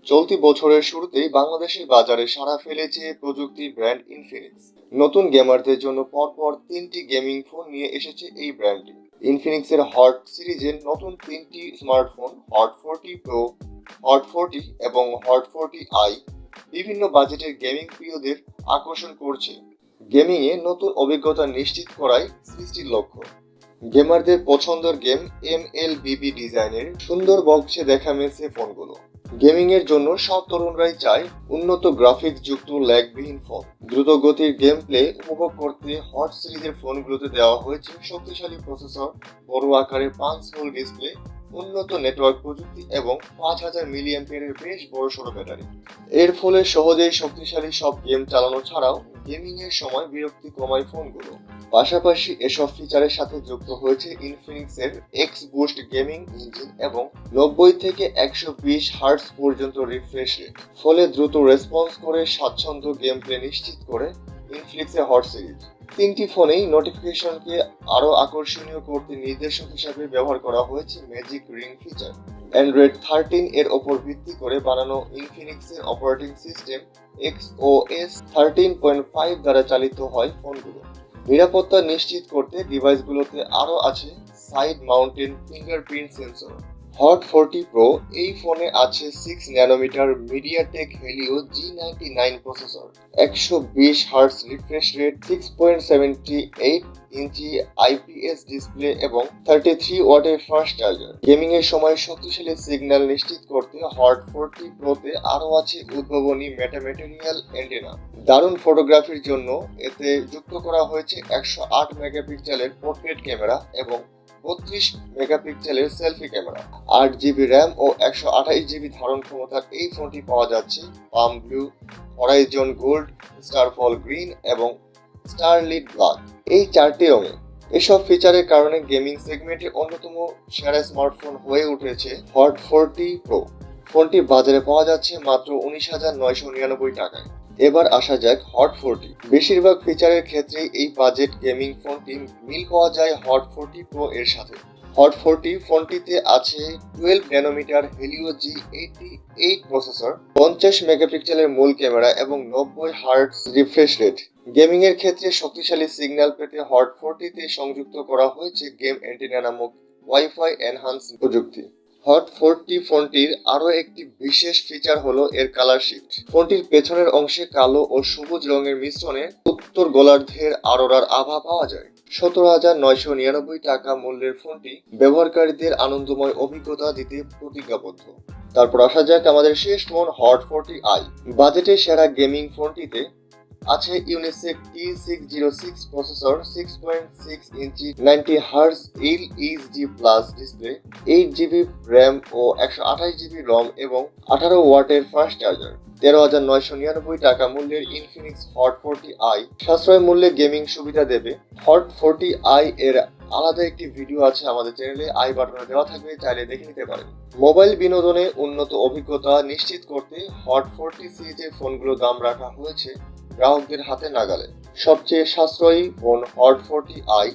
চলতি বছরের শুরুতেই বাংলাদেশের বাজারে সাড়া ফেলেছে প্রযুক্তি ব্র্যান্ড ইনফিনিক্স। নতুন গেমারদের জন্য পরপর 3টি গেমিং ফোন নিয়ে এসেছে এই ব্র্যান্ডটি। ইনফিনিক্সের হট সিরিজের নতুন 3টি স্মার্টফোন হট 40 প্রো, হট 40 এবং হট 40 আই বিভিন্ন বাজেটের গেমিং প্রিয়দের আকর্ষণ করছে। গেমিংয়ে নতুন অভিজ্ঞতা নিশ্চিত করাই সৃষ্টির লক্ষ্য। গেমারদের পছন্দের গেম এমএলবিবি ডিজাইনের সুন্দর বক্সে দেখা মিলছে ফোনগুলো। গেমিং এর জন্য সব তরুণরাই চায় উন্নত গ্রাফিক্স যুক্ত ল্যাগবিহীন ফোন। দ্রুত গতির গেম প্লে উপভোগ করতে হট সিরিজের ফোনগুলোতে দেওয়া হয়েছে শক্তিশালী প্রসেসর, বড় আকারের 5 ভোল্ট ডিসপ্লে, উন্নত নেটওয়ার্ক প্রযুক্তি এবং 5000 মিলিঅ্যাম্পিয়ারের বেশ বড়সড় ব্যাটারি। এর ফলে সহজেই শক্তিশালী সব গেম চালানো ছাড়াও গেমিং এর সময় বিরক্তি কমায় ফোনগুলো। পাশাপাশি এসব ফিচারের সাথে যুক্ত হয়েছে ইনফিনিক্সের এক্স বুস্ট গেমিং ইঞ্জিন এবং 90 থেকে 120 হার্টজ পর্যন্ত রিফ্রেশ রেট। ফলে দ্রুত রেসপন্স করে স্বাচ্ছন্দ্য গেম প্লে নিশ্চিত করে ইনফিনিক্সের হট সিরিজ। 3টি ফোনেই নোটিফিকেশনকে আরো আকর্ষণীয় করতে নির্দেশক হিসাবে ব্যবহার করা হয়েছে ম্যাজিক রিং ফিচার। অ্যান্ড্রয়েড 13 এর ওপর ভিত্তি করে বানানো ইনফিনিক্সের অপারেটিং সিস্টেম XOS 13.5 দ্বারা চালিত হয় ফোনগুলো। নিরাপত্তা নিশ্চিত করতে ডিভাইসগুলোতে আরও আছে side mountain fingerprint sensor. Hot 40 Pro এই ফোনে আছে 6 nanometre MediaTek Helio G99 processor, 120 hertz refresh rate, 6.78 inch IPS display এবং 33 ওয়াটের ফাস্ট চার্জার। গেমিং এর সময় শক্তিশালী সিগন্যাল নিশ্চিত করতে হট 40 প্রোতে আরও আছে উদ্ভাবনী মেটামেটেরিয়াল অ্যান্টেনা। দারুণ ফটোগ্রাফির জন্য এতে যুক্ত করা হয়েছে 108 মেগাপিক্সেলের পোর্ট্রেট ক্যামেরা এবং 32 মেগাপিক্সেলের সেলফি ক্যামেরা। 8 জিবি র্যাম ও 128 জিবি ধারণ ক্ষমতার এই ফোনটি পাওয়া যাচ্ছে পাম ব্লু, হরাইজন গোল্ড, স্টারফল গ্রিন এবং স্টারলিট ব্ল্যাক এই 4টি রঙে। এসব ফিচারের কারণে গেমিং সেগমেন্টে অন্যতম সেরা স্মার্টফোন হয়ে উঠেছে হট 40 প্রো। ফোনটি বাজারে পাওয়া যাচ্ছে মাত্র 19,999 টাকায়। এবার আসা যাক হট 40। বেশিরভাগ ফিচারের ক্ষেত্রে এই বাজেট গেমিং ফোনটি মিল পাওয়া যায় হট 40 প্রো এর সাথে। হট 40 ফোনটিতে আছে 12 ন্যানোমিটার হেলিও G88 প্রসেসর, 50 মেগাপিক্সেলের মূল ক্যামেরা এবং 90 হার্টজ রিফ্রেশ রেট। গেমিং এর ক্ষেত্রে শক্তিশালী সিগন্যাল পেতে হট 40 তে সংযুক্ত করা হয়েছে গেম অ্যান্টেনা নামক ওয়াইফাই এনহান্স প্রযুক্তি। হট 40 ফোনটির আরও একটি বিশেষ ফিচার হলো এর কালার শিফট। ফোনটির পেছনের অংশে কালো ও সবুজ রঙের মিশ্রণে উত্তর গোলার্ধের আরোরার আভা পাওয়া যায়। 17,999 টাকা মূল্যের ফোনটি ব্যবহারকারীদের আনন্দময় অভিজ্ঞতা দিতে প্রতিজ্ঞাবদ্ধ। তারপর আসা যাক আমাদের শেষ ফোন হট 40 আই। বাজেটের সেরা গেমিং ফোনটিতে আছে Unisoc T606 processor, 6.6 inch 90 hertz LED plus display, 8 GB RAM ও 128 জিবি রম এবং 18 ওয়াটের ফাস্ট চার্জার। 13,999 টাকা মূল্যের ইনফিনিক্স হট 40 আই সাশ্রয় মূল্যে গেমিং সুবিধা দেবে। হট 40 আই এর আলাদা একটি ভিডিও আছে আমাদের চ্যানেলে, আই বাটনে দেওয়া থাকবে, চাইলে দেখে নিতে পারেন। মোবাইল বিনোদনে উন্নত অভিজ্ঞতা নিশ্চিত করতে হট 40 সিরিজের ফোনগুলোর দাম রাখা হয়েছে গ্রাহকদের হাতে নাগালে। সবচেয়ে সাশ্রয়ী ফোন হট 40 আই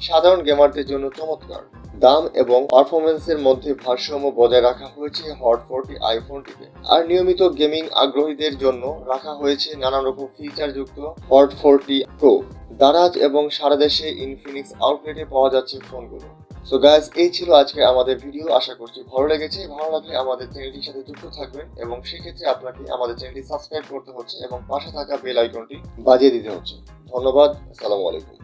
সাধারণ গেমারদের জন্য চমৎকার। দাম এবং পারফরমেন্সের মধ্যে ভারসাম্য বজায় রাখা হয়েছে হট 40 আই ফোনটিতে। আর নিয়মিত গেমিং আগ্রহীদের জন্য রাখা হয়েছে নানান রকম ফিচার যুক্ত হট 40 প্রো। দারাজ এবং সারা দেশে ইনফিনিক্স আউটলেটে পাওয়া যাচ্ছে ফোনগুলো। সো গাইস, এই ছিল আজকে আমাদের ভিডিও। আশা করছি ভালো লেগেছে। ভালো লাগলে আমাদের চ্যানেলটির সাথে যুক্ত থাকবেন এবং সেক্ষেত্রে আপনাকে আমাদের চ্যানেলটি সাবস্ক্রাইব করতে হচ্ছে এবং পাশে থাকা বেল আইকনটি বাজিয়ে দিতে হচ্ছে। ধন্যবাদ। আসসালামু আলাইকুম।